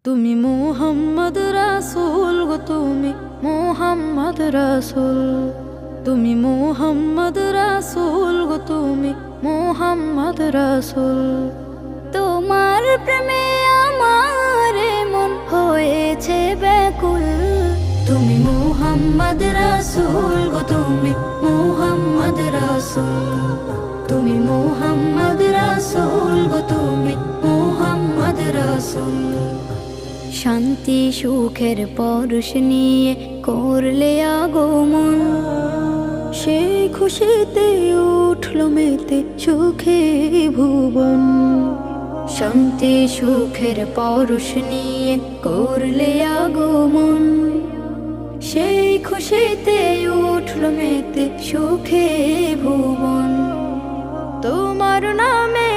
তুমি মুহাম্মদ রাসূল গো, তুমি মুহাম্মদ রাসূল, তুমি মুহাম্মদ রাসূল গো, তুমি মুহাম্মদ রাসূল। তোমার প্রেমে আমার মন হয়েছে ব্যাকুল। তুমি মুহাম্মদ রাসূল গো, তুমি মুহাম্মদ রাসূল, তুমি মুহাম্মদ রাসূল গো, তুমি মুহাম্মদ রাসূল। শান্তি সুখের পরশ নিয়ে করলে আগমন, সেই খুশিতে উঠল মেতে সুখে ভুবন। শান্তি সুখের পরশ নিয়ে করলে আগমন, সেই খুশিতে উঠল মেতে সুখে ভুবন। তোমার নামে